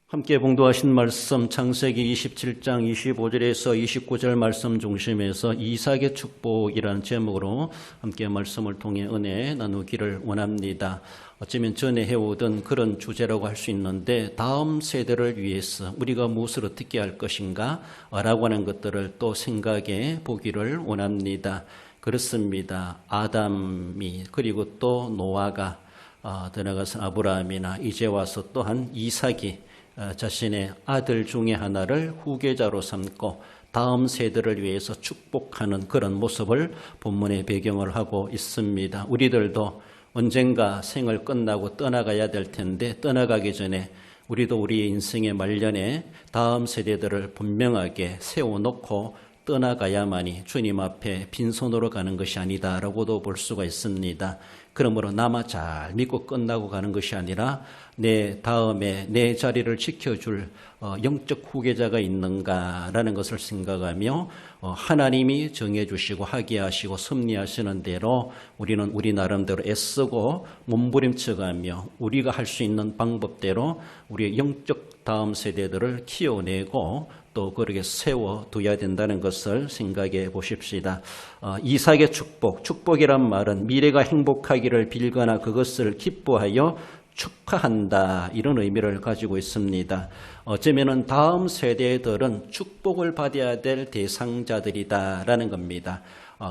함께 봉독하신 말씀 창세기 27장 25절에서 29절 말씀 중심에서 이삭의 축복이라는 제목으로 함께 말씀을 통해 은혜 나누기를 원합니다. 어쩌면 전에 해오던 그런 주제라고 할 수 있는데 다음 세대를 위해서 우리가 무엇을 어떻게 할 것인가 라고 하는 것들을 또 생각해 보기를 원합니다. 그렇습니다. 아담이 그리고 또 노아가 더 나아가서 아브라함이나 이제 와서 또한 이삭이 자신의 아들 중에 하나를 후계자로 삼고 다음 세대를 위해서 축복하는 그런 모습을 본문에 배경을 하고 있습니다. 우리들도 언젠가 생을 끝나고 떠나가야 될 텐데 떠나가기 전에 우리도 우리의 인생의 말년에 다음 세대들을 분명하게 세워놓고 떠나가야만이 주님 앞에 빈손으로 가는 것이 아니다라고도 볼 수가 있습니다. 그러므로 나만 잘 믿고 끝나고 가는 것이 아니라 내 다음에 내 자리를 지켜줄 영적 후계자가 있는가라는 것을 생각하며 하나님이 정해주시고 하게 하시고 섭리하시는 대로 우리는 우리 나름대로 애쓰고 몸부림쳐가며 우리가 할 수 있는 방법대로 우리의 영적 다음 세대들을 키워내고 또 그렇게 세워둬야 된다는 것을 생각해 보십시다. 이삭의 축복이란 말은 미래가 행복하기를 빌거나 그것을 기뻐하여 축하한다 이런 의미를 가지고 있습니다. 어쩌면 다음 세대들은 축복을 받아야 될 대상자들이다라는 겁니다.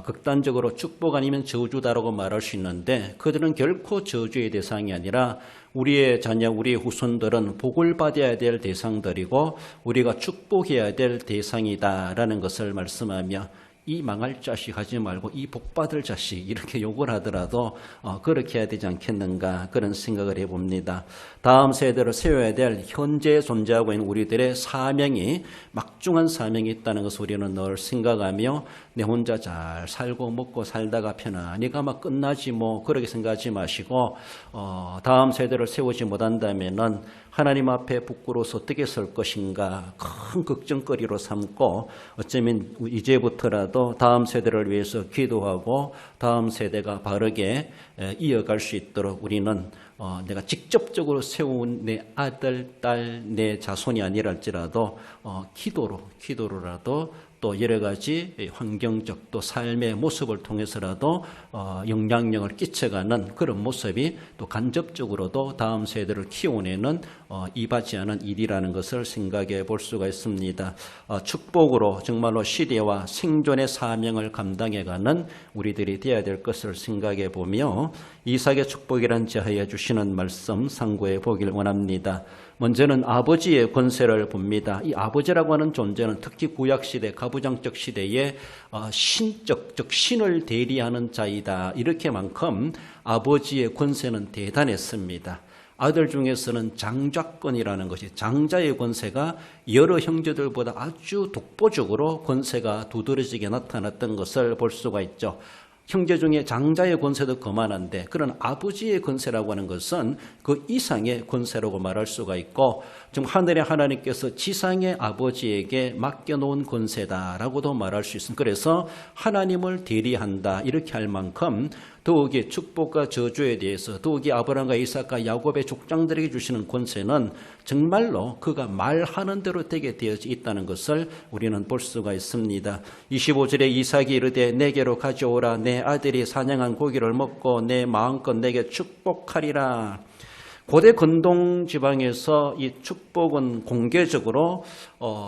극단적으로 축복 아니면 저주다라고 말할 수 있는데 그들은 결코 저주의 대상이 아니라 우리의 자녀, 우리의 후손들은 복을 받아야 될 대상들이고 우리가 축복해야 될 대상이다라는 것을 말씀하며 이 망할 자식 하지 말고 이 복받을 자식 이렇게 욕을 하더라도 그렇게 해야 되지 않겠는가 그런 생각을 해봅니다. 다음 세대를 세워야 될 현재 존재하고 있는 우리들의 사명이 막중한 사명이 있다는 것을 우리는 늘 생각하며 내 혼자 잘 살고 먹고 살다가 편안히 가면 끝나지 뭐 그렇게 생각하지 마시고 다음 세대를 세우지 못한다면은 하나님 앞에 부끄러워서 어떻게 설 것인가 큰 걱정거리로 삼고 어쩌면 이제부터라도 다음 세대를 위해서 기도하고 다음 세대가 바르게 이어갈 수 있도록 우리는 내가 직접적으로 세운 내 아들, 딸, 내 자손이 아니라 할지라도 기도로라도 또 여러 가지 환경적 또 삶의 모습을 통해서라도 영향력을 끼쳐가는 그런 모습이 또 간접적으로도 다음 세대를 키워내는 이바지하는 일이라는 것을 생각해 볼 수가 있습니다. 축복으로 정말로 시대와 생존의 사명을 감당해가는 우리들이 되어야 될 것을 생각해 보며 이삭의 축복이란 제하여 주시는 말씀 상고해 보길 원합니다. 먼저는 아버지의 권세를 봅니다. 이 아버지라고 하는 존재는 특히 구약시대, 가부장적 시대에 신적, 즉 신을 대리하는 자이다. 이렇게만큼 아버지의 권세는 대단했습니다. 아들 중에서는 장좌권이라는 것이 장자의 권세가 여러 형제들보다 아주 독보적으로 권세가 두드러지게 나타났던 것을 볼 수가 있죠. 형제 중에 장자의 권세도 그만한데 그런 아버지의 권세라고 하는 것은 그 이상의 권세라고 말할 수가 있고 지금 하늘의 하나님께서 지상의 아버지에게 맡겨놓은 권세다라고도 말할 수 있습니다. 그래서 하나님을 대리한다 이렇게 할 만큼 더욱이 축복과 저주에 대해서 더욱이 아브라함과 이삭과 야곱의 족장들에게 주시는 권세는 정말로 그가 말하는 대로 되게 되어 있다는 것을 우리는 볼 수가 있습니다. 25절에 이삭이 이르되 내게로 가져오라 내 아들이 사냥한 고기를 먹고 내 마음껏 내게 축복하리라. 고대 근동 지방에서 이 축복은 공개적으로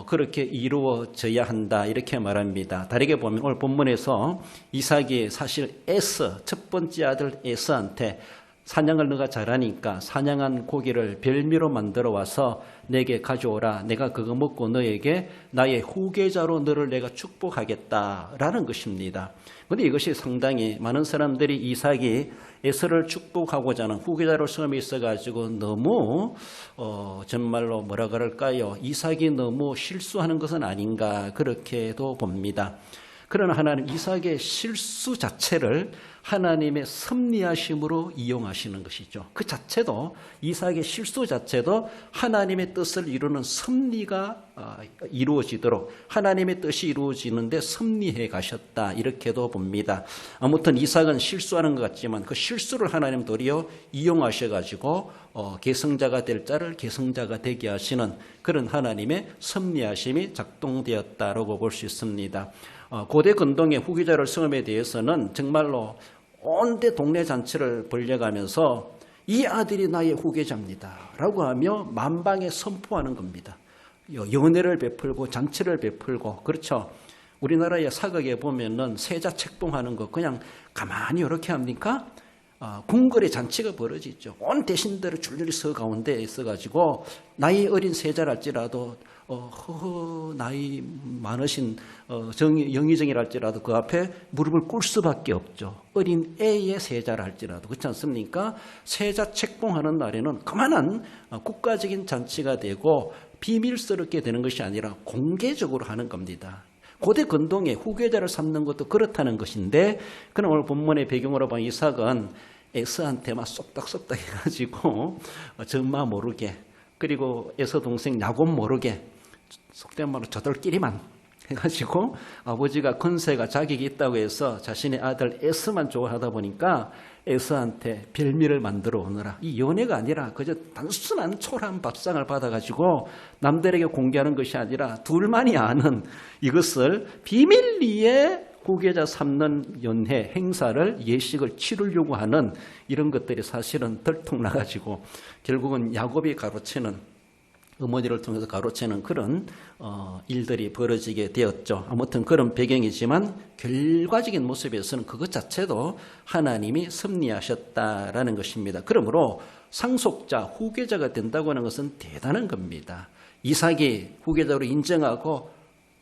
그렇게 이루어져야 한다 이렇게 말합니다. 다르게 보면 오늘 본문에서 이삭이 사실 첫 번째 아들 에서한테 사냥을 너가 잘하니까 사냥한 고기를 별미로 만들어 와서 내게 가져오라. 내가 그거 먹고 너에게 나의 후계자로 너를 내가 축복하겠다라는 것입니다. 그런데 이것이 상당히 많은 사람들이 이삭이 에서를 축복하고자 하는 후계자로 섬에 있어가지고 너무 정말로 뭐라 그럴까요? 이삭이 너무 실수하는 것은 아닌가 그렇게도 봅니다. 그러나 하나님 이삭의 실수 자체를 하나님의 섭리하심으로 이용하시는 것이죠. 그 자체도 이삭의 실수 자체도 하나님의 뜻을 이루는 섭리가 이루어지도록 하나님의 뜻이 이루어지는데 섭리해 가셨다 이렇게도 봅니다. 아무튼 이삭은 실수하는 것 같지만 그 실수를 하나님 도리어 이용하셔가지고 계승자가 될 자를 계승자가 되게 하시는 그런 하나님의 섭리하심이 작동되었다라고 볼 수 있습니다. 고대 근동의 후기자 성음에 대해서는 정말로 온데 동네 잔치를 벌려가면서 이 아들이 나의 후계자입니다 라고 하며 만방에 선포하는 겁니다. 연회를 베풀고 잔치를 베풀고 그렇죠. 우리나라의 사극에 보면은 세자 책봉하는 거 그냥 가만히 이렇게 합니까? 궁궐의 잔치가 벌어지죠. 온 대신들을 줄줄이 서 가운데 있어가지고 나이 어린 세자랄지라도 나이 많으신 영의정이랄지라도 그 앞에 무릎을 꿇을 수밖에 없죠. 어린 애의 세자랄지라도 그렇지 않습니까? 세자 책봉하는 날에는 그만한 국가적인 잔치가 되고 비밀스럽게 되는 것이 아니라 공개적으로 하는 겁니다. 고대 근동의 후계자를 삼는 것도 그렇다는 것인데 그럼 오늘 본문의 배경으로 보면 이삭은 에서한테만 쏙닥쏙닥 해가지고 전마 모르게 그리고 에서 동생 야곱 모르게 속된 말로 저들끼리만 해가지고 아버지가 건세가 자격이 있다고 해서 자신의 아들 에서만 좋아하다 보니까 에서한테 별미를 만들어 오느라 이 연애가 아니라 그저 단순한 초라한 밥상을 받아가지고 남들에게 공개하는 것이 아니라 둘만이 아는 이것을 비밀리에 후계자 삼는 연회 행사를 예식을 치르려고 하는 이런 것들이 사실은 들통나가지고 결국은 야곱이 가로채는 어머니를 통해서 가로채는 그런 일들이 벌어지게 되었죠. 아무튼 그런 배경이지만 결과적인 모습에서는 그것 자체도 하나님이 섭리하셨다라는 것입니다. 그러므로 상속자, 후계자가 된다고 하는 것은 대단한 겁니다. 이삭이 후계자로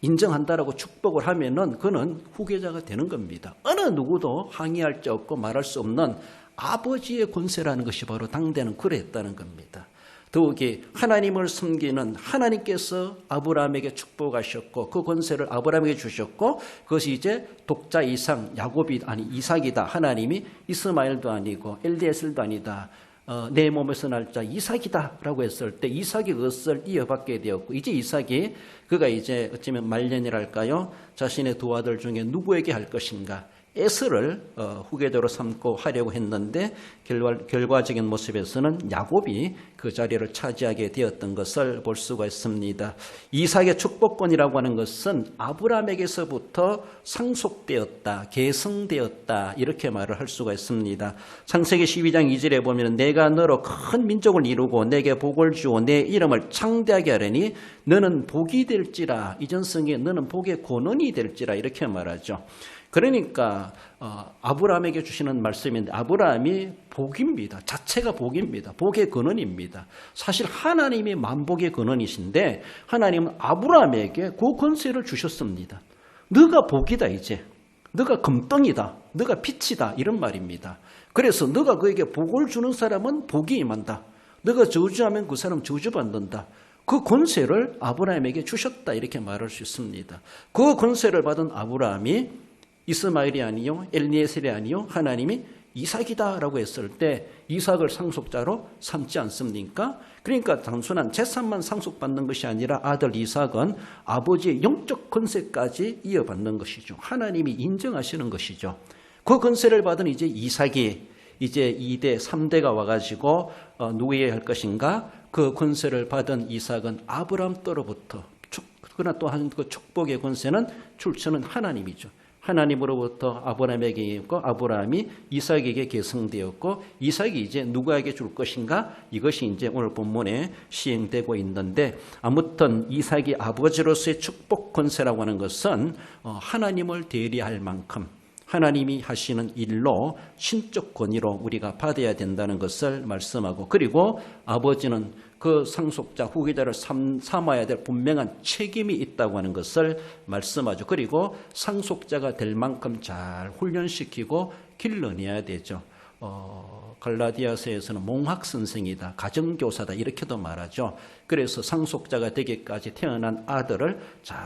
인정한다라고 축복을 하면은 그는 후계자가 되는 겁니다. 어느 누구도 항의할 수 없고 말할 수 없는 아버지의 권세라는 것이 바로 당대는 그랬다는 겁니다. 더욱이 하나님을 섬기는 하나님께서 아브라함에게 축복하셨고 그 권세를 아브라함에게 주셨고 그것이 이제 독자 이상 이삭이다. 하나님이 이스마엘도 아니고 엘리에셀도 아니다. 내 몸에서 날 자 이삭이다 라고 했을 때 이삭이 그것을 이어받게 되었고 이제 이삭이 그가 이제 어쩌면 말년이랄까요 자신의 두 아들 중에 누구에게 할 것인가 에서를 후계자로 삼고 하려고 했는데 결과적인 모습에서는 야곱이 그 자리를 차지하게 되었던 것을 볼 수가 있습니다. 이삭의 축복권이라고 하는 것은 아브라함에게서부터 상속되었다, 계승되었다 이렇게 말을 할 수가 있습니다. 창세기 12장 2절에 보면 내가 너로 큰 민족을 이루고 내게 복을 주어 내 이름을 창대하게 하려니 너는 복이 될지라 이전성에 너는 복의 권원이 될지라 이렇게 말하죠. 그러니까 아브라함에게 주시는 말씀인데 아브라함이 복입니다. 자체가 복입니다. 복의 근원입니다. 사실 하나님이 만복의 근원이신데 하나님은 아브라함에게 그 권세를 주셨습니다. 너가 복이다 이제. 너가 금덩이다. 너가 빛이다. 이런 말입니다. 그래서 너가 그에게 복을 주는 사람은 복이 임한다. 너가 저주하면 그 사람 저주받는다. 그 권세를 아브라함에게 주셨다 이렇게 말할 수 있습니다. 그 권세를 받은 아브라함이 이스마엘이 아니요 엘리에셀이 아니요 하나님이 이삭이다라고 했을 때 이삭을 상속자로 삼지 않습니까? 그러니까 단순한 재산만 상속받는 것이 아니라 아들 이삭은 아버지의 영적 권세까지 이어받는 것이죠. 하나님이 인정하시는 것이죠. 그 권세를 받은 이제 이삭이 이제 2대 3대가 와가지고 누구에게 할 것인가? 그 권세를 받은 이삭은 아브라함 때로부터 그러나 또한 그 축복의 권세는 출처는 하나님이죠. 하나님으로부터 아브라함에게 있고 아브라함이 이삭에게 계승되었고 이삭이 이제 누구에게 줄 것인가? 이것이 이제 오늘 본문에 시행되고 있는데 아무튼 이삭이 아버지로서의 축복 권세라고 하는 것은 하나님을 대리할 만큼 하나님이 하시는 일로 신적 권위로 우리가 받아야 된다는 것을 말씀하고 그리고 아버지는 그 상속자 후계자를 삼아야 될 분명한 책임이 있다고 하는 것을 말씀하죠. 그리고 상속자가 될 만큼 잘 훈련시키고 길러내야 되죠. 갈라디아서에서는 몽학선생이다, 가정교사다 이렇게도 말하죠. 그래서 상속자가 되기까지 태어난 아들을 잘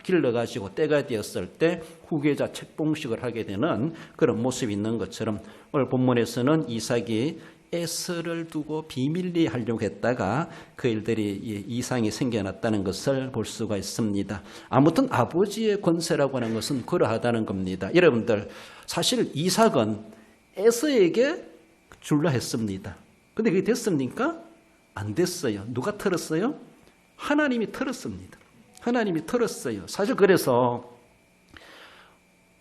길러가지고 때가 되었을 때 후계자 책봉식을 하게 되는 그런 모습이 있는 것처럼 오늘 본문에서는 이삭이 에서를 두고 비밀리 하려고 했다가 그 일들이 이상이 생겨났다는 것을 볼 수가 있습니다. 아무튼 아버지의 권세라고 하는 것은 그러하다는 겁니다. 여러분들 사실 이삭은 에서에게 줄라 했습니다. 근데 그게 됐습니까? 안 됐어요. 누가 털었어요? 하나님이 털었습니다. 하나님이 털었어요. 사실 그래서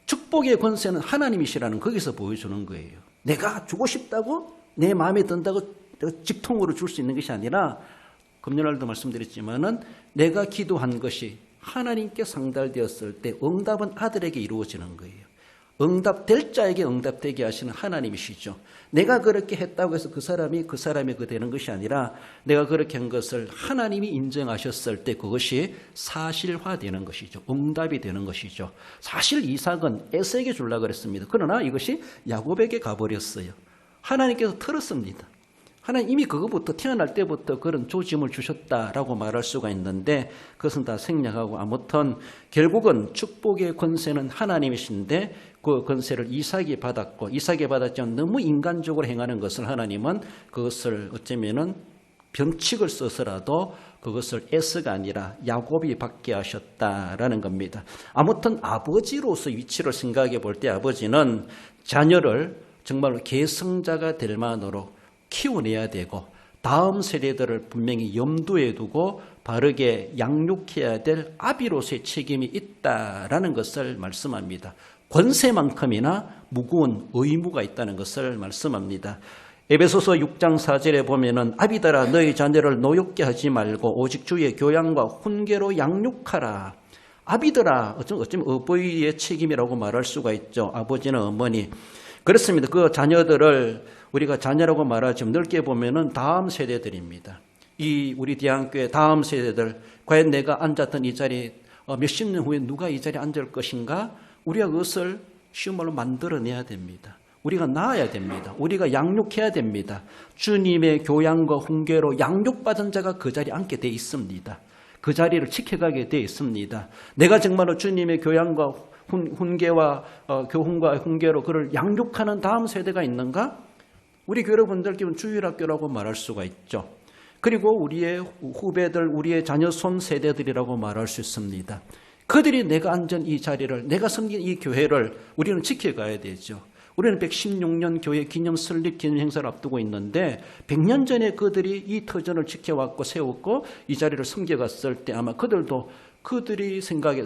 축복의 권세는 하나님이시라는 거기서 보여주는 거예요. 내가 주고 싶다고 내 마음에 든다고 직통으로 줄 수 있는 것이 아니라 금요일날도 말씀드렸지만은 내가 기도한 것이 하나님께 상달되었을 때 응답은 아들에게 이루어지는 거예요. 응답될 자에게 응답되게 하시는 하나님이시죠. 내가 그렇게 했다고 해서 그 사람이 그 되는 것이 아니라 내가 그렇게 한 것을 하나님이 인정하셨을 때 그것이 사실화되는 것이죠. 응답이 되는 것이죠. 사실 이삭은 에서에게 주려고 그랬습니다. 그러나 이것이 야곱에게 가버렸어요. 하나님께서 털었습니다. 하나님 이미 그것부터 태어날 때부터 그런 조짐을 주셨다라고 말할 수가 있는데 그것은 다 생략하고 아무튼 결국은 축복의 권세는 하나님이신데 그 권세를 이삭이 받았고 이삭이 받았지만 너무 인간적으로 행하는 것을 하나님은 그것을 어쩌면은 변칙을 써서라도 그것을 에서가 아니라 야곱이 받게 하셨다라는 겁니다. 아무튼 아버지로서 위치를 생각해 볼 때 아버지는 자녀를 정말로 계승자가 될 만으로 키워내야 되고 다음 세대들을 분명히 염두에 두고 바르게 양육해야 될 아비로서의 책임이 있다라는 것을 말씀합니다. 권세만큼이나 무거운 의무가 있다는 것을 말씀합니다. 에베소서 6장 4절에 보면은 아비들아 너희 자녀를 노엽게 하지 말고 오직 주의 교양과 훈계로 양육하라. 아비들아 어쩌면 어버이의 책임이라고 말할 수가 있죠. 아버지는 어머니. 그렇습니다. 그 자녀들을 우리가 자녀라고 말하지만 넓게 보면은 다음 세대들입니다. 이 우리 대한교회 다음 세대들 과연 내가 앉았던 이 자리 몇십 년 후에 누가 이 자리에 앉을 것인가? 우리가 그것을 쉬운 말로 만들어내야 됩니다. 우리가 낳아야 됩니다. 우리가 양육해야 됩니다. 주님의 교양과 훈계로 양육받은 자가 그 자리에 앉게 돼 있습니다. 그 자리를 지켜가게 돼 있습니다. 내가 정말로 주님의 교양과 훈계와 교훈과 훈계로 그를 양육하는 다음 세대가 있는가? 우리 여러분들 기본 주일학교라고 말할 수가 있죠. 그리고 우리의 후배들, 우리의 자녀손 세대들이라고 말할 수 있습니다. 그들이 내가 앉은 이 자리를, 내가 섬긴 이 교회를 우리는 지켜가야 되죠. 우리는 116년 교회 기념 설립 기념 행사를 앞두고 있는데 100년 전에 그들이 이 터전을 지켜왔고 세웠고 이 자리를 섬겨갔을 때 아마 그들이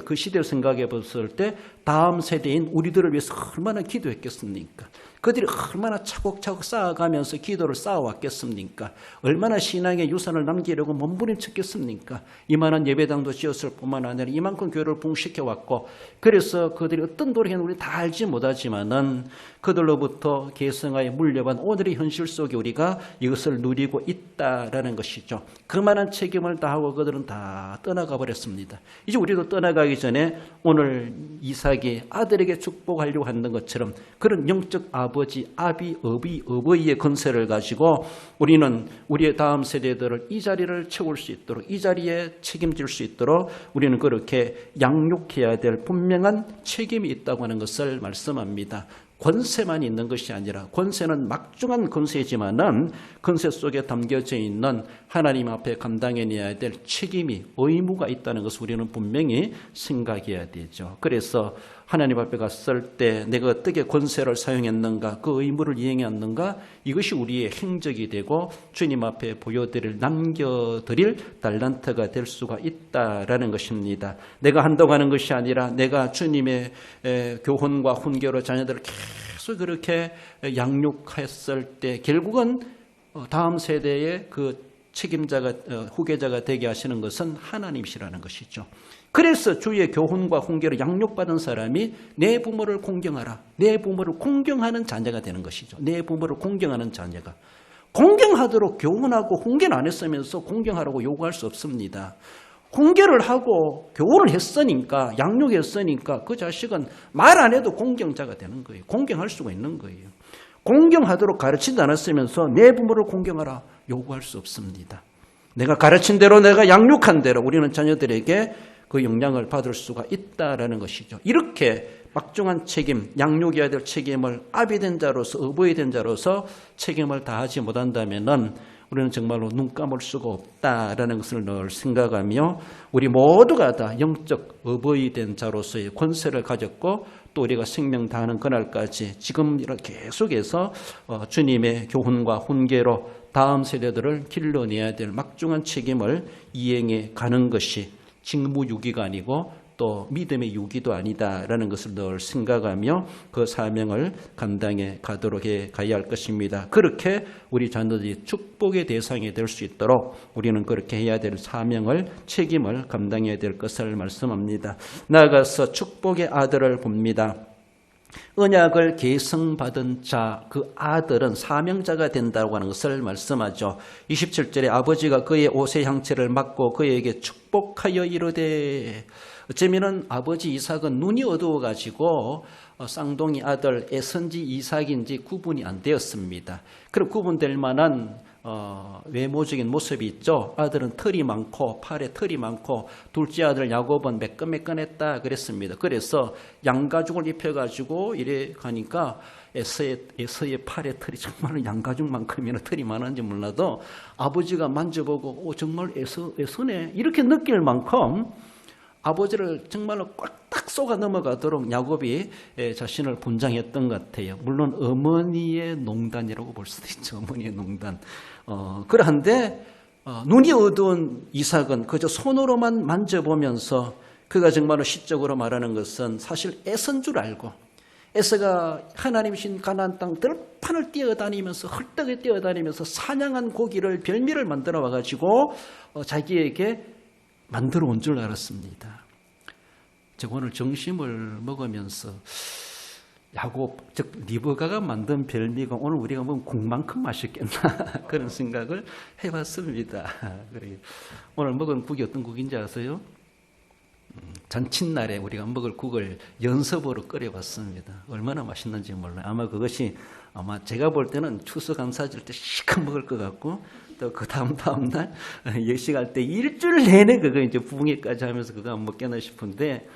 그 시대를 생각해 봤을 때 다음 세대인 우리들을 위해서 얼마나 기도했겠습니까? 그들이 얼마나 차곡차곡 쌓아가면서 기도를 쌓아왔겠습니까? 얼마나 신앙의 유산을 남기려고 몸부림쳤겠습니까? 이만한 예배당도 지었을 뿐만 아니라 이만큼 교회를 부흥시켜왔고 그래서 그들이 어떤 노력했는지 우리 다 알지 못하지만은 그들로부터 계승하여 물려받은 오늘의 현실 속에 우리가 이것을 누리고 있다라는 것이죠. 그만한 책임을 다하고 그들은 다 떠나가 버렸습니다. 이제 우리도 떠나가기 전에 오늘 이삭이 아들에게 축복하려고 하는 것처럼 그런 영적 아버지, 아비, 어버이의 권세를 가지고 우리는 우리의 다음 세대들을 이 자리를 채울 수 있도록 이 자리에 책임질 수 있도록 우리는 그렇게 양육해야 될 분명한 책임이 있다고 하는 것을 말씀합니다. 권세만 있는 것이 아니라 권세는 막중한 권세지만은 권세 속에 담겨져 있는 하나님 앞에 감당해내야 될 책임이 의무가 있다는 것을 우리는 분명히 생각해야 되죠. 그래서 하나님 앞에 갔을 때 내가 어떻게 권세를 사용했는가 그 의무를 이행했는가 이것이 우리의 행적이 되고 주님 앞에 보여드릴 남겨드릴 달란트가 될 수가 있다라는 것입니다. 내가 한다고 하는 것이 아니라 내가 주님의 교훈과 훈계로 자녀들을 계속 그렇게 양육했을 때 결국은 다음 세대의 그 책임자가 후계자가 되게 하시는 것은 하나님이시라는 것이죠. 그래서 주의 교훈과 훈계로 양육받은 사람이 내 부모를 공경하라. 내 부모를 공경하는 자녀가 되는 것이죠. 내 부모를 공경하는 자녀가. 공경하도록 교훈하고 훈계를 안 했으면서 공경하라고 요구할 수 없습니다. 훈계를 하고 교훈을 했으니까 양육했으니까 그 자식은 말 안 해도 공경자가 되는 거예요. 공경할 수가 있는 거예요. 공경하도록 가르치지 않았으면서 내 부모를 공경하라 요구할 수 없습니다. 내가 가르친 대로, 내가 양육한 대로 우리는 자녀들에게 그 영향을 받을 수가 있다라는 것이죠. 이렇게 막중한 책임, 양육해야 될 책임을 아비 된 자로서, 어버이 된 자로서 책임을 다하지 못한다면은 우리는 정말로 눈 감을 수가 없다라는 것을 늘 생각하며 우리 모두가 다 영적 어버이 된 자로서의 권세를 가졌고 또 우리가 생명 다하는 그날까지 지금 이렇게 계속해서 주님의 교훈과 훈계로 다음 세대들을 길러내야 될 막중한 책임을 이행해 가는 것이 직무유기가 아니고 또 믿음의 유기도 아니다라는 것을 늘 생각하며 그 사명을 감당해 가도록 해 가야 할 것입니다. 그렇게 우리 자녀들이 축복의 대상이 될 수 있도록 우리는 그렇게 해야 될 사명을, 책임을 감당해야 될 것을 말씀합니다. 나아가서 축복의 아들을 봅니다. 언약을 계승받은 자, 그 아들은 사명자가 된다고 하는 것을 말씀하죠. 27절에 아버지가 그의 옷의 향채를 맡고 그에게 축복하여 이르되, 어쩌면은 아버지 이삭은 눈이 어두워가지고 쌍둥이 아들 에서인지 이삭인지 구분이 안 되었습니다. 그럼 구분될 만한 외모적인 모습이 있죠. 아들은 털이 많고 팔에 털이 많고 둘째 아들 야곱은 매끈매끈했다 그랬습니다. 그래서 양가죽을 입혀가지고 이래 가니까 에서의 팔에 털이 정말 양가죽만큼이나 털이 많은지 몰라도 아버지가 만져보고 정말 에서네 이렇게 느낄 만큼 아버지를 정말로 꼴딱 쏘가 넘어가도록 야곱이 자신을 분장했던 것 같아요. 물론 어머니의 농단이라고 볼 수도 있죠. 어머니의 농단. 그런데 눈이 어두운 이삭은 그저 손으로만 만져보면서 그가 정말로 시적으로 말하는 것은 사실 에서인 줄 알고 에서가 하나님이신 가나안 땅 들판을 뛰어다니면서 헐떡에 뛰어다니면서 사냥한 고기를 별미를 만들어 와가지고 자기에게 만들어 온 줄 알았습니다. 제가 오늘 점심을 먹으면서 야곱, 즉 리브가가 만든 별미가 오늘 우리가 먹으면 국만큼 맛있겠나 그런 생각을 해봤습니다. 오늘 먹은 국이 어떤 국인지 아세요? 잔칫날에 우리가 먹을 국을 연습으로 끓여봤습니다. 얼마나 맛있는지 몰라요. 아마 그것이 제가 볼 때는 추석 감사절 때 시큼 먹을 것 같고 또 그 다음 날 예식할 때 일주일 내내 그거 이제 부흥회까지 하면서 그거 안 먹겠나 싶은데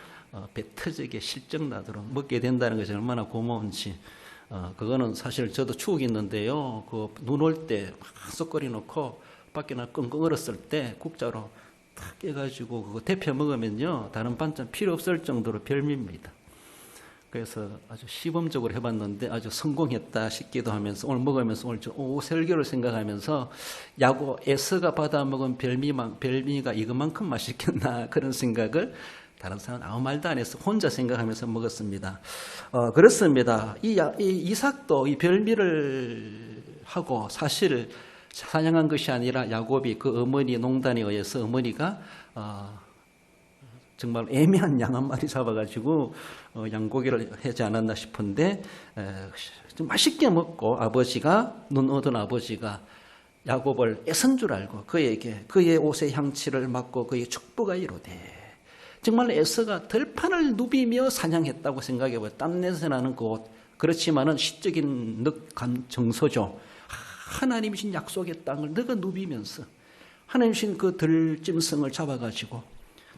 배 터지게 실적 나도록 먹게 된다는 것이 얼마나 고마운지 그거는 사실 저도 추억이 있는데요. 그 눈 올 때 막 쏙거리 놓고 밖에 나 끙끙 얼었을 때 국자로 탁 깨가지고 그거 데펴 먹으면요 다른 반찬 필요 없을 정도로 별미입니다. 그래서 아주 시범적으로 해봤는데 아주 성공했다 싶기도 하면서 오늘 먹으면서 오늘 설교를 생각하면서 에서가 받아 먹은 별미가 이것만큼 맛있겠나 그런 생각을 다른 사람은 아무 말도 안 해서 혼자 생각하면서 먹었습니다. 그렇습니다. 이삭도 이 별미를 하고 사실 사냥한 것이 아니라 야곱이 그 어머니 농단에 의해서 어머니가 정말 애매한 양 한 마리 잡아가지고 양고기를 하지 않았나 싶은데 좀 맛있게 먹고 눈 어두운 아버지가 야곱을 애선 줄 알고 그에게 그의 옷의 향취를 맡고 그의 축복하 이르되 정말 에서가 들판을 누비며 사냥했다고 생각해봐요. 땀냄새 나는 그 옷. 그렇지만은 시적인 정서죠. 하나님이신 약속의 땅을 너가 누비면서 하나님이신 그 들짐승을 잡아가지고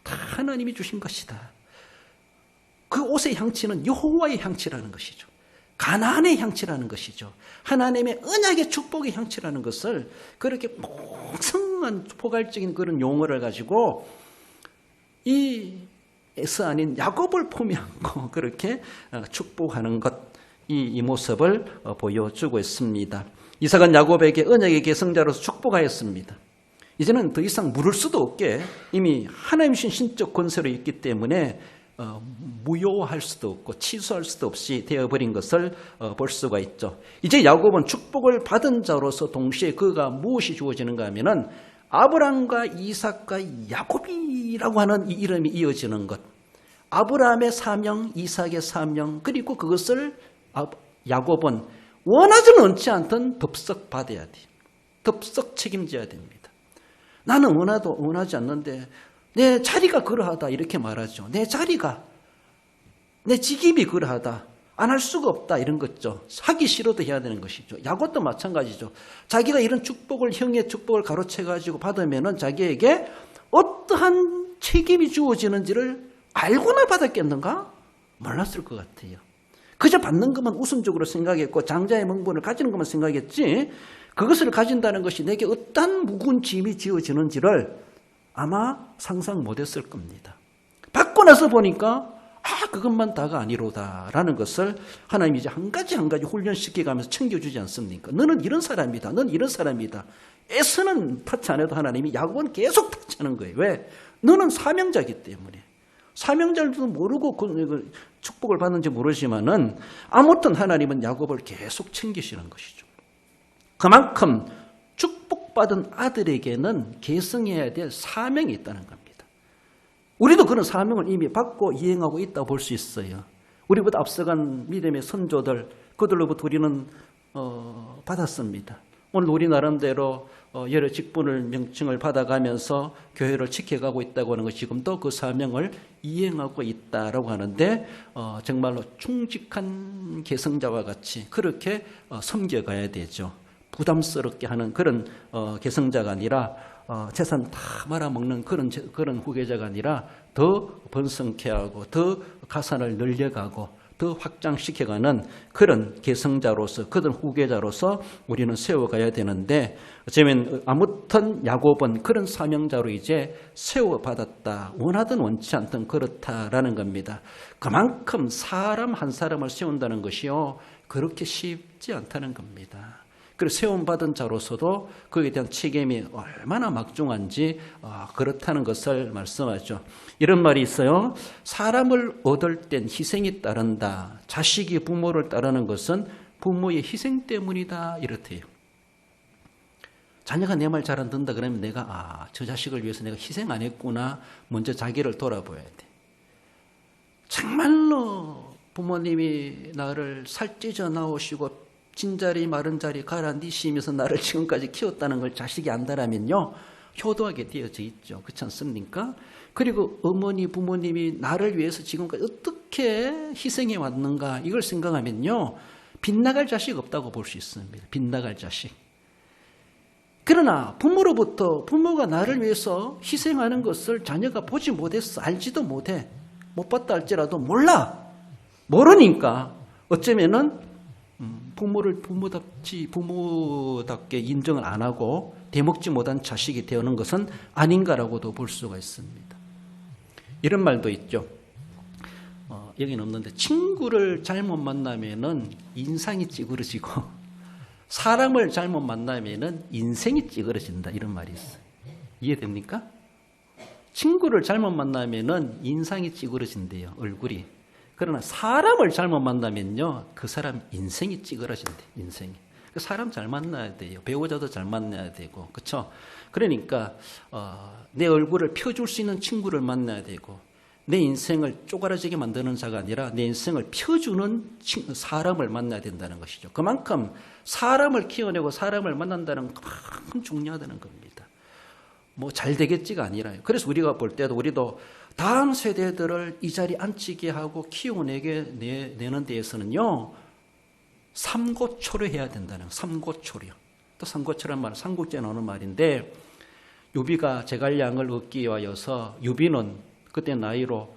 다 하나님이 주신 것이다. 그 옷의 향취는 여호와의 향취라는 것이죠. 가나안의 향취라는 것이죠. 하나님의 언약의 축복의 향취라는 것을 그렇게 풍성한 포괄적인 그런 용어를 가지고 이 에서 아닌 야곱을 품에 안고 그렇게 축복하는 것, 이 모습을 보여주고 있습니다. 이삭은 야곱에게 언약의 계승자로서 축복하였습니다. 이제는 더 이상 물을 수도 없게 이미 하나님이신 신적 권세로 있기 때문에 무효할 수도 없고 취소할 수도 없이 되어버린 것을 볼 수가 있죠. 이제 야곱은 축복을 받은 자로서 동시에 그가 무엇이 주어지는가 하면은 아브라함과 이삭과 야곱이라고 하는 이 이름이 이어지는 것. 아브라함의 사명, 이삭의 사명, 그리고 그것을 야곱은 원하지 원치 않던 덥석 받아야 돼. 덥석 책임져야 됩니다. 나는 원하지 않는데 내 자리가 그러하다 이렇게 말하죠. 내 자리가, 내 직임이 그러하다. 안 할 수가 없다 이런 거죠. 하기 싫어도 해야 되는 것이죠. 야곱도 마찬가지죠. 자기가 이런 축복을 형의 축복을 가로채 가지고 받으면은 자기에게 어떠한 책임이 주어지는지를 알고나 받았겠는가? 몰랐을 것 같아요. 그저 받는 것만 우선적으로 생각했고 장자의 명분을 가지는 것만 생각했지 그것을 가진다는 것이 내게 어떠한 무거운 짐이 지어지는지를 아마 상상 못했을 겁니다. 받고 나서 보니까 그것만 다가 아니로다라는 것을 하나님이 이제 한 가지 한 가지 훈련시켜가면서 챙겨주지 않습니까? 너는 이런 사람이다. 너는 이런 사람이다. 애쓰는 터치 안 해도 하나님이 야곱은 계속 터치하는 거예요. 왜? 너는 사명자이기 때문에. 사명자도 모르고 그 축복을 받는지 모르지만은 아무튼 하나님은 야곱을 계속 챙기시는 것이죠. 그만큼 축복받은 아들에게는 계승해야 될 사명이 있다는 겁니다. 우리도 그런 사명을 이미 받고 이행하고 있다고 볼 수 있어요. 우리보다 앞서간 믿음의 선조들, 그들로부터 우리는 받았습니다. 오늘 우리 나름대로 여러 직분을 명칭을 받아가면서 교회를 지켜가고 있다고 하는 것이 지금도 그 사명을 이행하고 있다라고 하는데 정말로 충직한 계승자와 같이 그렇게 섬겨가야 되죠. 부담스럽게 하는 그런 계승자가 아니라 재산 다 말아먹는 그런 후계자가 아니라 더 번성케 하고 더 가산을 늘려가고 더 확장시켜가는 그런 계승자로서 그런 후계자로서 우리는 세워가야 되는데 어쩌면 아무튼 야곱은 그런 사명자로 이제 세워받았다. 원하든 원치 않든 그렇다라는 겁니다. 그만큼 사람 한 사람을 세운다는 것이요 그렇게 쉽지 않다는 겁니다. 그리고 세움받은 자로서도 거기에 대한 책임이 얼마나 막중한지 그렇다는 것을 말씀하죠. 이런 말이 있어요. 사람을 얻을 땐 희생이 따른다. 자식이 부모를 따르는 것은 부모의 희생 때문이다. 이렇대요. 자녀가 내 말 잘 안 듣는다 그러면 내가 저 자식을 위해서 내가 희생 안 했구나. 먼저 자기를 돌아봐야 돼. 정말로 부모님이 나를 살찌져 나오시고 진자리 마른자리 가라앉히시면서 나를 지금까지 키웠다는 걸 자식이 안다라면요 효도하게 되어져 있죠. 그렇지 않습니까? 그리고 어머니 부모님이 나를 위해서 지금까지 어떻게 희생해 왔는가 이걸 생각하면요 빗나갈 자식 없다고 볼 수 있습니다. 빗나갈 자식. 그러나 부모로부터 부모가 나를 위해서 희생하는 것을 자녀가 보지 못했어. 알지도 못해. 못 봤다 할지라도 몰라. 모르니까 어쩌면은 부모를 부모답게 인정을 안 하고 대먹지 못한 자식이 되는 것은 아닌가라고도 볼 수가 있습니다. 이런 말도 있죠. 여기는 없는데 친구를 잘못 만나면은 인상이 찌그러지고 사람을 잘못 만나면은 인생이 찌그러진다 이런 말이 있어요. 이해됩니까? 친구를 잘못 만나면은 인상이 찌그러진대요. 얼굴이. 그러나 사람을 잘못 만나면요, 그 사람 인생이 찌그러진대, 인생이. 사람 잘 만나야 돼요. 배우자도 잘 만나야 되고, 그렇죠? 그러니까 내 얼굴을 펴줄 수 있는 친구를 만나야 되고, 내 인생을 쪼그라지게 만드는 자가 아니라 내 인생을 펴주는 사람을 만나야 된다는 것이죠. 그만큼 사람을 키워내고 사람을 만난다는 건 그만큼 중요하다는 겁니다. 뭐 잘 되겠지가 아니라요. 그래서 우리가 볼 때도 우리도 다음 세대들을 이 자리에 앉히게 하고 키워내게 내는 데에서는요, 삼고초려해야 된다는 거예요. 삼고초려. 또 삼고초라는 말은 삼국지에 나오는 말인데, 유비가 제갈량을 얻기 위하여서 유비는 그때 나이로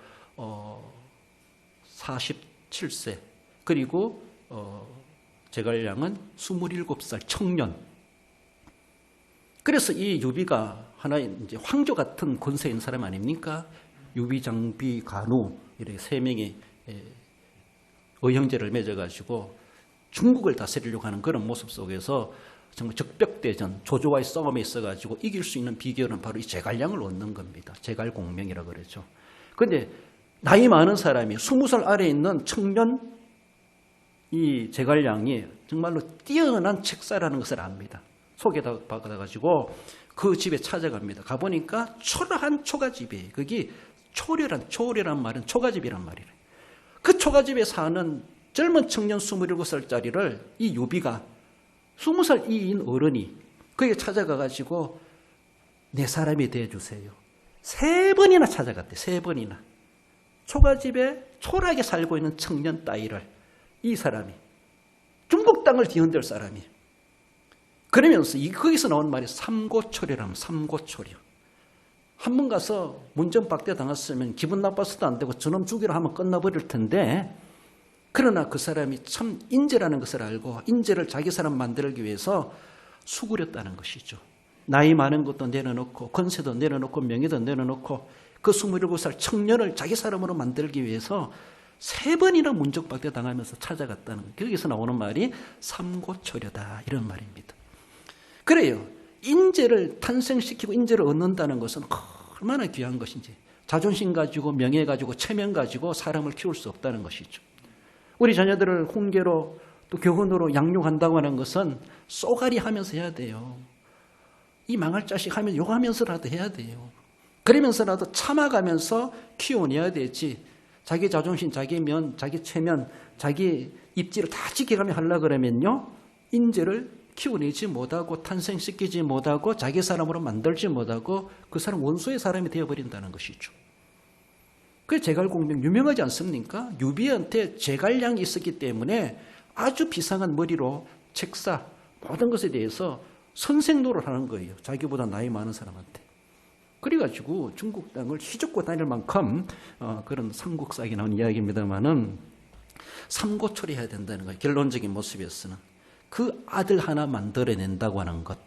47세, 그리고 제갈량은 27살 청년. 그래서 이 유비가 하나의 이제 황조 같은 권세 있는 사람 아닙니까? 유비, 장비, 간우 이렇게 세 명이 의형제를 맺어가지고 중국을 다스리려고 하는 그런 모습 속에서 정말 적벽대전, 조조와의 싸움에 있어가지고 이길 수 있는 비결은 바로 이 제갈량을 얻는 겁니다. 제갈공명이라고 그러죠. 그런데 나이 많은 사람이 20살 아래에 있는 청년 이 제갈량이 정말로 뛰어난 책사라는 것을 압니다. 소개다 받아가지고 그 집에 찾아갑니다. 가보니까 초라한 초가집이에요. 거기 초려란 말은 초가집이란 말이에요. 그 초가집에 사는 젊은 청년 27살짜리를 이 유비가 20살 이인 어른이 거기에 찾아가가지고 내 사람이 되어주세요. 3번이나 찾아갔대. 3번이나. 초가집에 초라하게 살고 있는 청년 따위를 이 사람이. 중국 땅을 뒤흔들 사람이. 그러면서 거기서 나온 말이 삼고초려라면 삼고초려. 한 번 가서 문전박대 당했으면 기분 나빠서도 안 되고 저놈 죽이라 하면 끝나버릴 텐데, 그러나 그 사람이 참 인재라는 것을 알고 인재를 자기 사람 만들기 위해서 수구렸다는 것이죠. 나이 많은 것도 내려놓고 권세도 내려놓고 명예도 내려놓고 그 27살 청년을 자기 사람으로 만들기 위해서 3번이나 문적박대 당하면서 찾아갔다는 거예요. 거기서 나오는 말이 삼고초려다, 이런 말입니다. 그래요. 인재를 탄생시키고 인재를 얻는다는 것은 얼마나 귀한 것인지, 자존심 가지고 명예 가지고 체면 가지고 사람을 키울 수 없다는 것이죠. 우리 자녀들을 훈계로 또 교훈으로 양육한다고 하는 것은 쏘가리 하면서 해야 돼요. 이 망할 자식 하면 욕하면서라도 해야 돼요. 그러면서라도 참아가면서 키워내야 되지, 자기 자존심, 자기 면, 자기 체면, 자기 입지를 다 지켜가며 하려고 그러면요, 인재를 키워내지 못하고 탄생시키지 못하고 자기 사람으로 만들지 못하고 그 사람 원수의 사람이 되어버린다는 것이죠. 그 제갈공명 유명하지 않습니까? 유비한테 제갈량이 있었기 때문에 아주 비상한 머리로 책사 모든 것에 대해서 선생 노릇을 하는 거예요. 자기보다 나이 많은 사람한테. 그래가지고 중국 땅을 휘젓고 다닐 만큼 그런 삼국사에 나온 이야기입니다만은 삼고초려해야 된다는 거예요. 결론적인 모습이었으나 그 아들 하나 만들어낸다고 하는 것.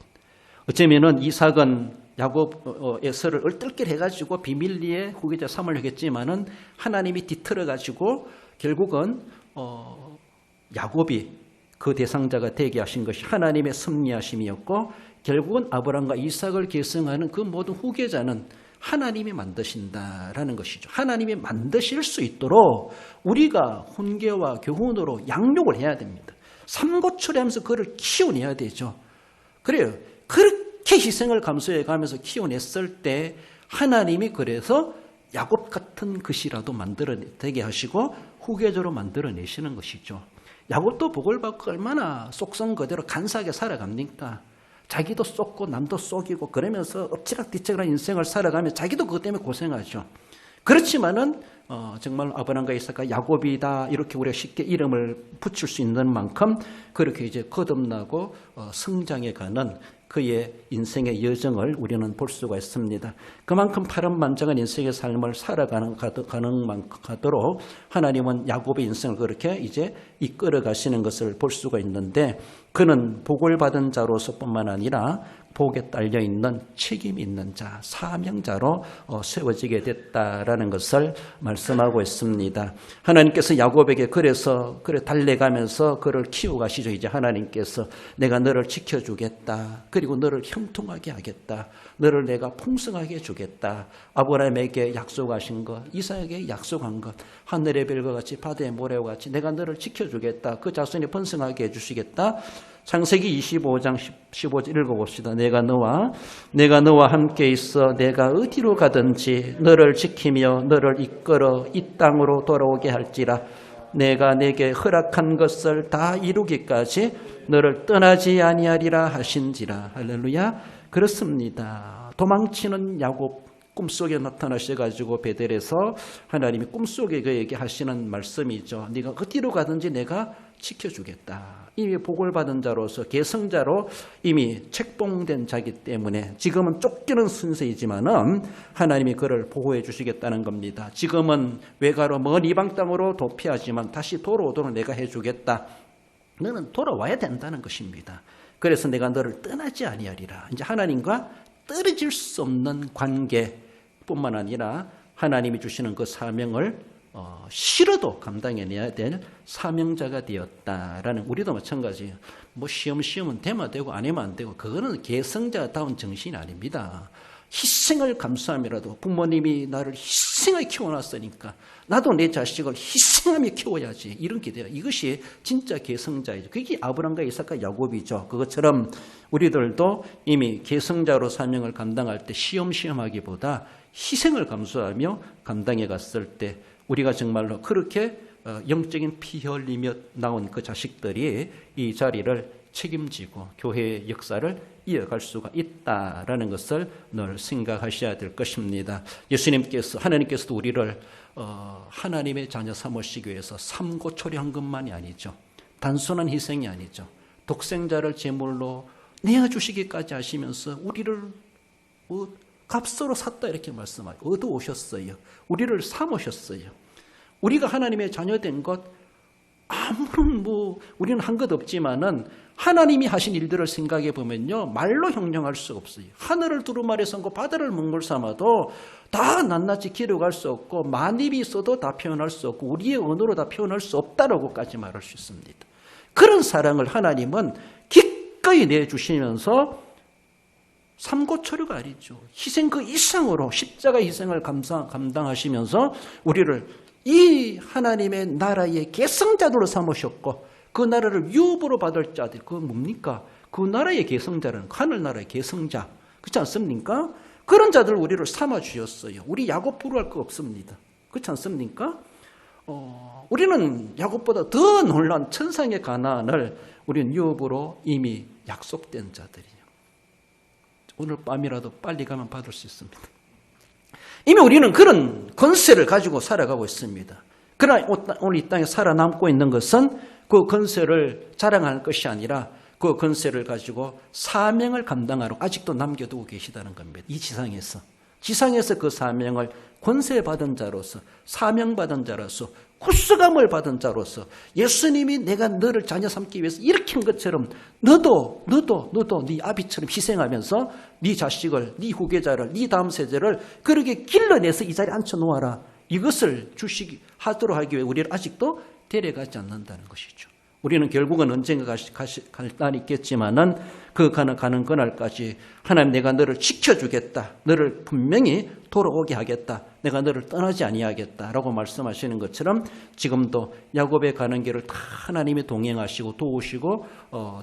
어쩌면은 이삭은 야곱의 설을 얼떨결 해가지고 비밀리에 후계자 삼으려고 했지만은 하나님이 뒤틀어가지고 결국은 야곱이 그 대상자가 되게 하신 것이 하나님의 섭리하심이었고, 결국은 아브라함과 이삭을 계승하는 그 모든 후계자는 하나님이 만드신다라는 것이죠. 하나님이 만드실 수 있도록 우리가 훈계와 교훈으로 양육을 해야 됩니다. 삼고초려하면서 그를 키워내야 되죠. 그래요. 그렇게 희생을 감수해 가면서 키워냈을 때 하나님이 그래서 야곱 같은 것이라도 만들어내게 하시고 후계자로 만들어내시는 것이죠. 야곱도 복을 받고 얼마나 속성 그대로 간사하게 살아갑니까? 자기도 쏟고 남도 속이고 그러면서 엎치락뒤치락 인생을 살아가며 자기도 그것 때문에 고생하죠. 그렇지만은 정말 아브라함과 이삭과 야곱이다 이렇게 우리가 쉽게 이름을 붙일 수 있는 만큼 그렇게 이제 거듭나고 성장해가는 그의 인생의 여정을 우리는 볼 수가 있습니다. 그만큼 파란만장한 인생의 삶을 가도록 하나님은 야곱의 인생을 그렇게 이제 이끌어 가시는 것을 볼 수가 있는데, 그는 복을 받은 자로서뿐만 아니라 복에 딸려 있는 책임이 있는 자, 사명자로 세워지게 됐다라는 것을 말씀하고 있습니다. 하나님께서 야곱에게 그래서 달래가면서 그를 키워가시죠. 이제 하나님께서 내가 너를 지켜주겠다. 그리고 너를 형통하게 하겠다. 너를 내가 풍성하게 주겠다. 아브라함에게 약속하신 것, 이삭에게 약속한 것, 하늘의 별과 같이 바다의 모래와 같이 내가 너를 지켜주겠다. 그 자손이 번성하게 해주시겠다. 창세기 25장 15절 읽어봅시다. 내가 너와 함께 있어 내가 어디로 가든지 너를 지키며 너를 이끌어 이 땅으로 돌아오게 할지라. 내가 내게 허락한 것을 다 이루기까지 너를 떠나지 아니하리라 하신지라. 할렐루야. 그렇습니다. 도망치는 야곱 꿈속에 나타나셔가지고 베델에서 하나님이 꿈속에 그에게 하시는 말씀이죠. 네가 어디로 가든지 내가 지켜주겠다. 이미 복을 받은 자로서 계승자로 이미 책봉된 자기 때문에 지금은 쫓기는 순서이지만은 하나님이 그를 보호해 주시겠다는 겁니다. 지금은 외가로 먼 이방 땅으로 도피하지만 다시 돌아오도록 내가 해주겠다. 너는 돌아와야 된다는 것입니다. 그래서 내가 너를 떠나지 아니하리라. 이제 하나님과 떨어질 수 없는 관계뿐만 아니라 하나님이 주시는 그 사명을 싫어도 감당해내야 될 사명자가 되었다라는, 우리도 마찬가지예요. 뭐 시험은 되면 되고 안 하면 안 되고 그거는 계승자다운 정신이 아닙니다. 희생을 감수함이라도 부모님이 나를 희생하게 키워놨으니까 나도 내 자식을 희생하며 키워야지, 이런 기대요. 이것이 진짜 계승자이죠. 그게 아브라함과 이삭과 야곱이죠. 그것처럼 우리들도 이미 계승자로 사명을 감당할 때 시험하기보다 희생을 감수하며 감당해 갔을 때 우리가 정말로 그렇게 영적인 피 흘리며 나온 그 자식들이 이 자리를 책임지고 교회의 역사를 이어갈 수가 있다라는 것을 늘 생각하셔야 될 것입니다. 하나님께서도 우리를 하나님의 자녀 삼으시기 위해서 삼고초려한 것만이 아니죠. 단순한 희생이 아니죠. 독생자를 제물로 내어주시기까지 하시면서 우리를 값으로 샀다 이렇게 말씀하고 얻어오셨어요. 우리를 삼으셨어요. 우리가 하나님의 자녀된 것 아무런 우리는 한 것 없지만은 하나님이 하신 일들을 생각해 보면요 말로 형용할 수 없어요. 하늘을 두루마리 삼고 바다를 먹물 삼아도 다 낱낱이 기록할 수 없고 만입이 있어도 다 표현할 수 없고 우리의 언어로 다 표현할 수 없다라고까지 말할 수 있습니다. 그런 사랑을 하나님은 기꺼이 내주시면서 삼고초려가 아니죠. 희생 그 이상으로 십자가 희생을 감당하시면서 우리를 이 하나님의 나라의 계승자들로 삼으셨고 그 나라를 유업으로 받을 자들 그건 뭡니까? 그 나라의 계승자는 하늘나라의 계승자 그렇지 않습니까? 그런 자들 우리를 삼아 주셨어요. 우리 야곱 부러워할 거 없습니다. 그렇지 않습니까? 우리는 야곱보다 더 놀란 천상의 가나안을 우리는 유업으로 이미 약속된 자들이에요. 오늘 밤이라도 빨리 가면 받을 수 있습니다. 이미 우리는 그런 권세를 가지고 살아가고 있습니다. 그러나 오늘 이 땅에 살아남고 있는 것은 그 권세를 자랑하는 것이 아니라 그 권세를 가지고 사명을 감당하러 아직도 남겨두고 계시다는 겁니다. 이 지상에서 그 사명을 권세받은 자로서 사명받은 자로서 구수감을 받은 자로서 예수님이 내가 너를 자녀 삼기 위해서 이렇게 한 것처럼 너도 네 아비처럼 희생하면서 네 자식을 네 후계자를 네 다음 세대를 그렇게 길러내서 이 자리에 앉혀놓아라. 이것을 하도록 하기 위해 우리를 아직도 데려가지 않는다는 것이죠. 우리는 결국은 언젠가 갈 날이 있겠지만은 그 가는 그날까지 하나님 내가 너를 지켜주겠다. 너를 분명히 돌아오게 하겠다. 내가 너를 떠나지 아니하겠다라고 말씀하시는 것처럼 지금도 야곱의 가는 길을 다 하나님이 동행하시고 도우시고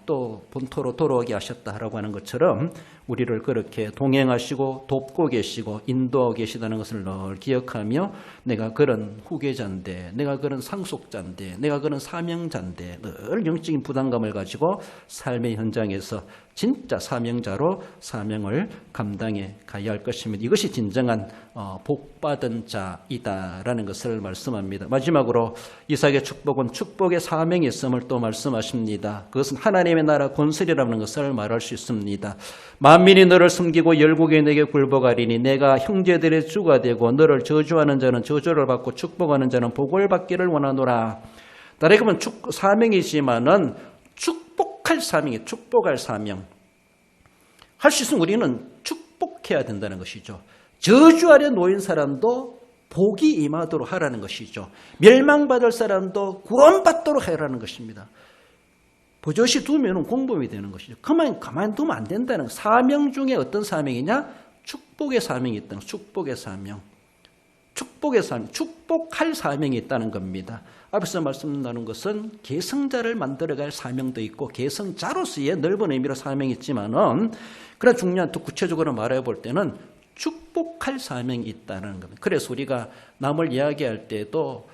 또 본토로 돌아오게 하셨다라고 하는 것처럼 우리를 그렇게 동행하시고 돕고 계시고 인도하고 계시다는 것을 늘 기억하며 내가 그런 후계자인데 내가 그런 상속자인데 내가 그런 사명자인데 늘 영적인 부담감을 가지고 삶의 현장에서 진짜 사명자로 사명을 감당해 가야 할 것입니다. 이것이 진정한 복받은 자이다라는 것을 말씀합니다. 마지막으로 이삭의 축복은 축복의 사명이 있음을 또 말씀하십니다. 그것은 하나님의 나라 권세라는 것을 말할 수 있습니다. 만민이 너를 숨기고 열국이 내게 굴복하리니 내가 형제들의 주가 되고 너를 저주하는 자는 저주를 받고 축복하는 자는 복을 받기를 원하노라. 다르게 보면 사명이지만은 축복할 사명. 할 수 있으면 우리는 축복해야 된다는 것이죠. 저주 아래 놓인 사람도 복이 임하도록 하라는 것이죠. 멸망받을 사람도 구원받도록 하라는 것입니다. 버젓이 두면 공범이 되는 것이죠. 가만히 두면 안 된다는 것. 사명 중에 어떤 사명이냐? 축복의 사명이 있다는 것. 축복의 사명. 축복할 사명이 있다는 겁니다. 앞에서 말씀 나눈 것은 계승자를 만들어갈 사명도 있고 계승자로서의 넓은 의미로 사명이 있지만은 그러나 중요한 또 구체적으로 말해 볼 때는 축복할 사명이 있다는 겁니다. 그래서 우리가 남을 이야기할 때도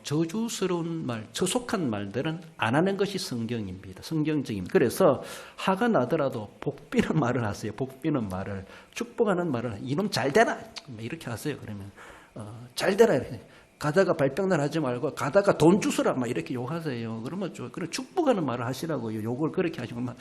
저주스러운 말, 저속한 말들은 안 하는 것이 성경입니다. 성경적입니다. 그래서 화가 나더라도 복비는 말을 하세요. 복비는 말을. 축복하는 말을 이놈 잘 되라 이렇게 하세요. 그러면 잘 되라 이렇게. 가다가 발병날 하지 말고 가다가 돈 주스라 막 이렇게 욕하세요. 그러면 그런 축복하는 말을 하시라고요. 욕을 그렇게 하시면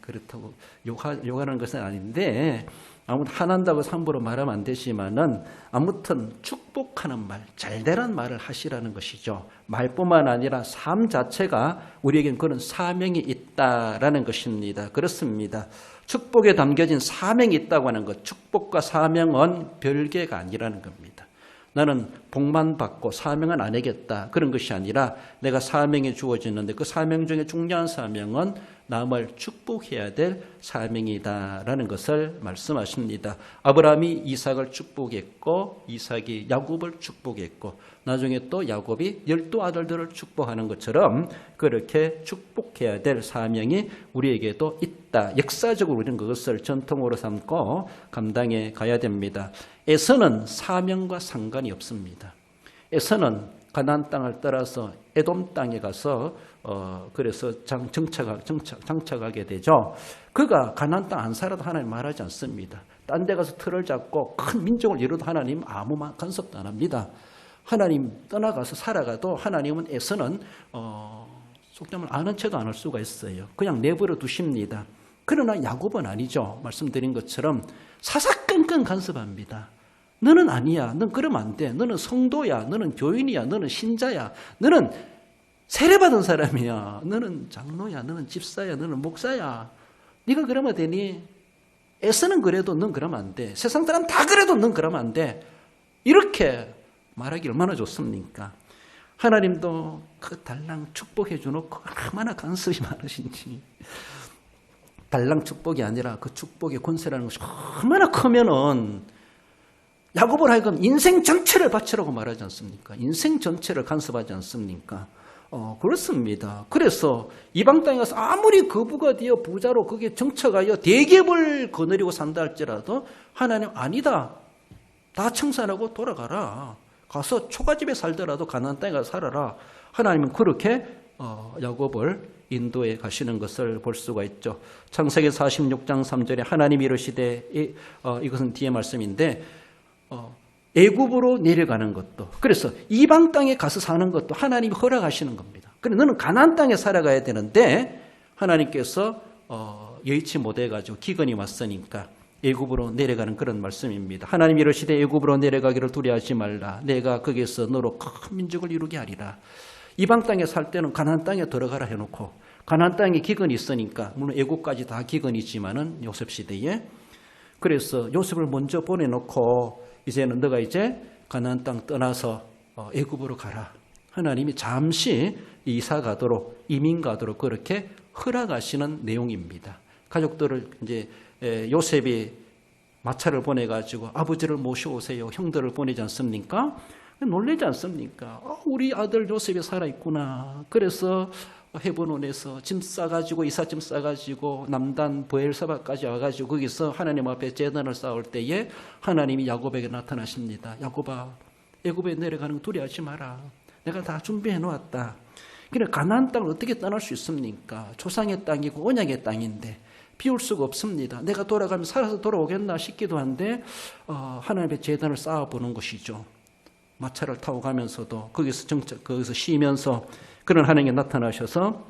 그렇다고 욕하는 것은 아닌데 아무튼 화난다고 함부로 말하면 안 되지만은 아무튼 축복하는 말, 잘되란 말을 하시라는 것이죠. 말뿐만 아니라 삶 자체가 우리에겐 그런 사명이 있다라는 것입니다. 그렇습니다. 축복에 담겨진 사명이 있다고 하는 것, 축복과 사명은 별개가 아니라는 겁니다. 나는 복만 받고 사명은 안 하겠다. 그런 것이 아니라 내가 사명이 주어지는데 그 사명 중에 중요한 사명은 남을 축복해야 될 사명이다라는 것을 말씀하십니다. 아브라함이 이삭을 축복했고 이삭이 야곱을 축복했고 나중에 또 야곱이 12아들들을 축복하는 것처럼 그렇게 축복해야 될 사명이 우리에게도 있다. 역사적으로 우리는 그것을 전통으로 삼고 감당해 가야 됩니다. 에서는 사명과 상관이 없습니다. 에서는 가나안 땅을 떠나서 에돔 땅에 가서 그래서 정착하게 되죠. 그가 가나안 땅 안 살아도 하나님 말하지 않습니다. 딴 데 가서 틀을 잡고 큰 민족을 이루도 하나님 아무 간섭도 안 합니다. 하나님 떠나가서 살아가도 하나님은 애서는 속담을 아는 채도 안 할 수가 있어요. 그냥 내버려 두십니다. 그러나 야곱은 아니죠. 말씀드린 것처럼 사사건건 간섭합니다. 너는 아니야. 넌 그러면 안 돼. 너는 성도야. 너는 교인이야. 너는 신자야. 너는 세례받은 사람이야. 너는 장로야. 너는 집사야. 너는 목사야. 네가 그러면 되니? 애쓰는 그래도 넌 그러면 안 돼. 세상 사람 다 그래도 넌 그러면 안 돼. 이렇게 말하기 얼마나 좋습니까? 하나님도 그 달랑 축복해 주놓고 얼마나 간섭이 많으신지. 달랑 축복이 아니라 그 축복의 권세라는 것이 얼마나 크면은 야곱을 하여금 인생 전체를 바치라고 말하지 않습니까? 인생 전체를 간섭하지 않습니까? 그렇습니다. 그래서 이방 땅에 가서 아무리 거부가 되어 부자로 거기에 정착하여 대기업을 거느리고 산다 할지라도 하나님 아니다. 다 청산하고 돌아가라. 가서 초가집에 살더라도 가나안 땅에 가서 살아라. 하나님은 그렇게 야곱을 인도에 가시는 것을 볼 수가 있죠. 창세기 46장 3절에 하나님이 이르시되 이것은 뒤에 말씀인데 애굽으로 내려가는 것도 그래서 이방 땅에 가서 사는 것도 하나님이 허락하시는 겁니다. 그래 너는 가나안 땅에 살아가야 되는데 하나님께서 여의치 못해가지고 기근이 왔으니까 애굽으로 내려가는 그런 말씀입니다. 하나님이 이르시되 애굽으로 내려가기를 두려워하지 말라. 내가 거기에서 너로 큰 민족을 이루게 하리라. 이방 땅에 살 때는 가나안 땅에 들어가라 해놓고 가나안 땅에 기근이 있으니까 물론 애굽까지 다 기근이 있지만은 요셉 시대에 그래서 요셉을 먼저 보내놓고 이제는 너가 이제 가나안 땅 떠나서 애굽으로 가라. 하나님이 잠시 이사 가도록 이민 가도록 그렇게 허락하시는 내용입니다. 가족들을 이제 요셉이 마차를 보내가지고 아버지를 모셔오세요. 형들을 보내지 않습니까? 놀라지 않습니까? 우리 아들 요셉이 살아있구나. 그래서 헤브론에서 짐 싸가지고 이삿짐 싸가지고 남단 브엘사바까지 와가지고 거기서 하나님 앞에 제단을 쌓을 때에 하나님이 야곱에게 나타나십니다. 야곱아, 애굽에 내려가는 거 두려워하지 마라. 내가 다 준비해 놓았다. 그래 가나안 땅을 어떻게 떠날 수 있습니까? 조상의 땅이고 언약의 땅인데 비울 수가 없습니다. 내가 돌아가면 살아서 돌아오겠나 싶기도 한데 하나님의 제단을 쌓아보는 것이죠. 마차를 타고 가면서도 거기서 쉬면서 그런 하나님이 나타나셔서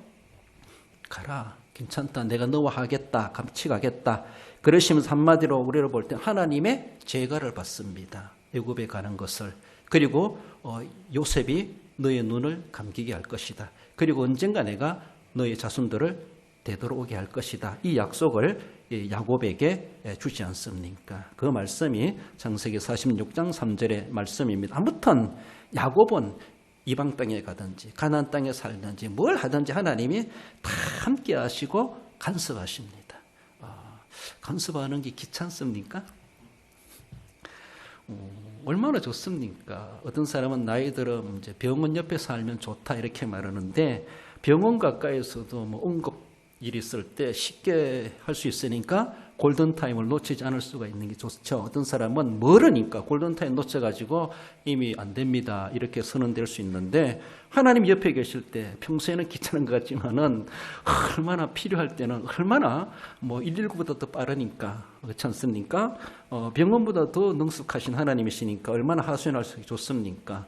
가라. 괜찮다. 내가 너와 하겠다. 같이 가겠다. 그러시면서 한마디로 우리를 볼 때 하나님의 제가를 받습니다. 애굽에 가는 것을. 그리고 요셉이 너의 눈을 감기게 할 것이다. 그리고 언젠가 내가 너의 자손들을 되돌아오게 할 것이다. 이 약속을 야곱에게 주지 않습니까? 그 말씀이 창세기 46장 3절의 말씀입니다. 아무튼 야곱은 이방 땅에 가든지 가나안 땅에 살든지 뭘 하든지 하나님이 다 함께 하시고 간섭하십니다. 간섭하는 게 귀찮습니까? 얼마나 좋습니까? 어떤 사람은 나이 들어 이제 병원 옆에 살면 좋다 이렇게 말하는데 병원 가까이에서도 뭐 응급 일이 있을 때 쉽게 할 수 있으니까 골든타임을 놓치지 않을 수가 있는 게 좋죠. 어떤 사람은 멀으니까 골든타임 놓쳐가지고 이미 안 됩니다. 이렇게 선언될 수 있는데 하나님 옆에 계실 때 평소에는 귀찮은 것 같지만은 얼마나 필요할 때는 얼마나 119보다 더 빠르니까 그렇지 않습니까? 병원보다 더 능숙하신 하나님이시니까 얼마나 하소연할 수 좋습니까?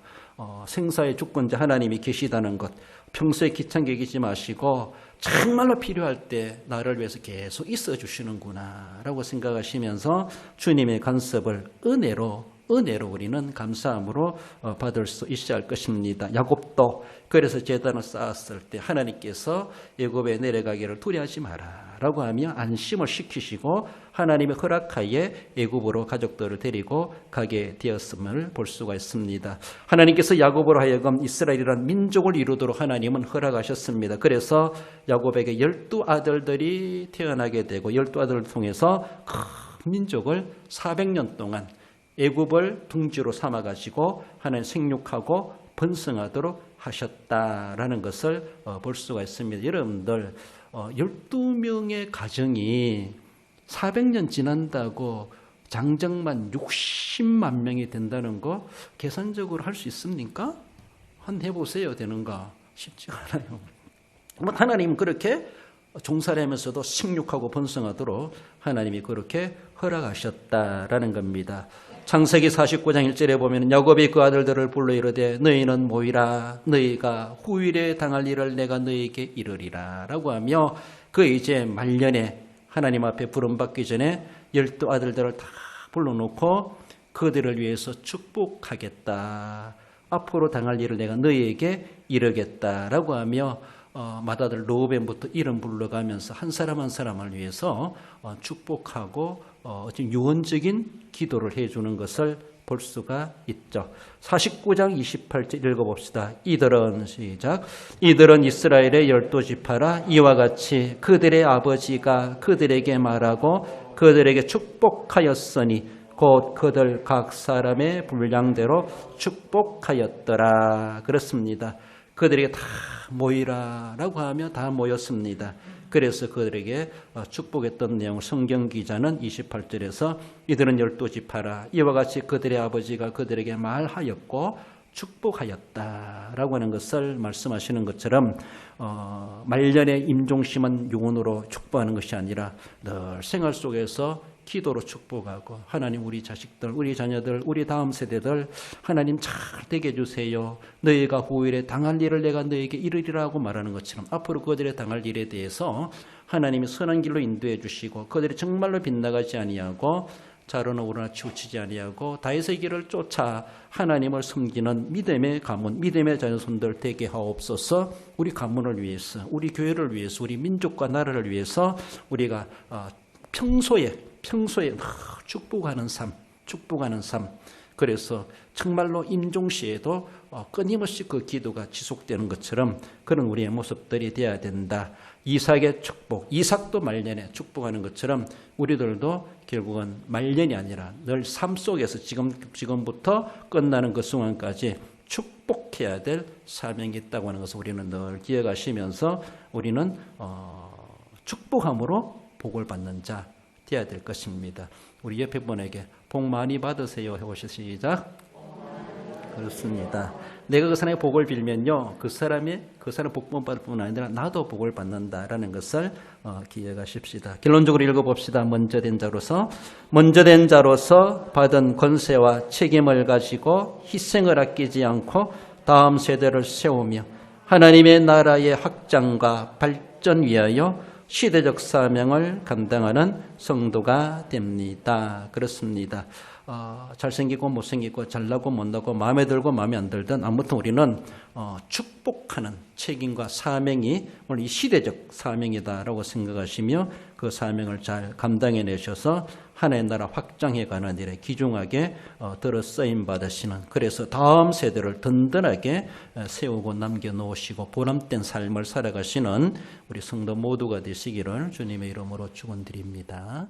생사의 주권자 하나님이 계시다는 것 평소에 귀찮게 여기지 마시고 정말로 필요할 때 나를 위해서 계속 있어 주시는구나 라고 생각하시면서 주님의 간섭을 은혜로 우리는 감사함으로 받을 수 있어야 할 것입니다. 야곱도 그래서 제단을 쌓았을 때 하나님께서 애굽에 내려가기를 두려워하지 마라 라고 하며 안심을 시키시고 하나님의 허락하에 애굽으로 가족들을 데리고 가게 되었음을 볼 수가 있습니다. 하나님께서 야곱으로 하여금 이스라엘이라는 민족을 이루도록 하나님은 허락하셨습니다. 그래서 야곱에게 12아들들이 태어나게 되고 12아들을 통해서 큰 민족을 400년 동안 애굽을 둥지로 삼아가지고 하나님 생육하고 번성하도록 하셨다라는 것을 볼 수가 있습니다. 여러분들 12명의 가정이 400년 지난다고 장정만 60만 명이 된다는 거 계산적으로 할 수 있습니까? 한 해보세요. 되는가? 쉽지가 않아요. 하나님은 그렇게 종살이하면서도 생육하고 번성하도록 하나님이 그렇게 허락하셨다라는 겁니다. 창세기 49장 1절에 보면 야곱이 그 아들들을 불러 이르되 너희는 모이라 너희가 후일에 당할 일을 내가 너희에게 이르리라 라고 하며 그 이제 말년에 하나님 앞에 부름받기 전에 12 아들들을 다 불러놓고 그들을 위해서 축복하겠다. 앞으로 당할 일을 내가 너희에게 이르겠다라고 하며 맏아들 르우벤부터 이름 불러가면서 한 사람 한 사람을 위해서 축복하고 어떤 유언적인 기도를 해주는 것을 볼 수가 있죠. 49장 28절 읽어봅시다. 이들은 시작. 이들은 이스라엘의 12지파라 이와 같이 그들의 아버지가 그들에게 말하고 그들에게 축복하였으니 곧 그들 각 사람의 분량대로 축복하였더라. 그렇습니다. 그들에게 다 모이라라고 하며 다 모였습니다. 그래서 그들에게 축복했던 내용 성경 기자는 28절에서 이들은 12지파라 이와 같이 그들의 아버지가 그들에게 말하였고 축복하였다라고 하는 것을 말씀하시는 것처럼 말년의 임종심은 유언으로 축복하는 것이 아니라 늘 생활 속에서 기도로 축복하고 하나님 우리 자식들, 우리 자녀들, 우리 다음 세대들 하나님 잘 되게 해주세요. 너희가 후일에 당할 일을 내가 너희에게 이르리라고 말하는 것처럼 앞으로 그들의 당할 일에 대해서 하나님이 선한 길로 인도해 주시고 그들이 정말로 빗나가지 아니하고 자로나 우러나 치우치지 아니하고 다윗의 길을 쫓아 하나님을 섬기는 믿음의 가문, 믿음의 자녀손들 되게 하옵소서. 우리 가문을 위해서, 우리 교회를 위해서, 우리 민족과 나라를 위해서 우리가 평소에 축복하는 삶. 그래서 정말로 임종시에도 끊임없이 그 기도가 지속되는 것처럼 그런 우리의 모습들이 되어야 된다. 이삭의 축복, 이삭도 말년에 축복하는 것처럼 우리들도 결국은 말년이 아니라 늘 삶 속에서 지금부터 끝나는 그 순간까지 축복해야 될 사명이 있다고 하는 것을 우리는 늘 기억하시면서 우리는 축복함으로 복을 받는 자 되어야 될 것입니다. 우리 옆에 분에게 복 많이 받으세요 해보시죠. 시작. 그렇습니다. 내가 그 사람의 복을 빌면요, 그 사람 복만 받을 뿐 아니라 나도 복을 받는다라는 것을 기억하십시다. 결론적으로 읽어봅시다. 먼저 된 자로서 받은 권세와 책임을 가지고 희생을 아끼지 않고 다음 세대를 세우며 하나님의 나라의 확장과 발전 위하여 시대적 사명을 감당하는 성도가 됩니다. 그렇습니다. 잘생기고 못생기고 잘나고 못나고 마음에 들고 마음에 안 들든 아무튼 우리는 축복하는 책임과 사명이 오늘 이 시대적 사명이다라고 생각하시며 그 사명을 잘 감당해내셔서 하나님의 나라 확장해가는 일에 귀중하게 들어 쓰임 받으시는, 그래서 다음 세대를 든든하게 세우고 남겨놓으시고 보람된 삶을 살아가시는 우리 성도 모두가 되시기를 주님의 이름으로 축원드립니다.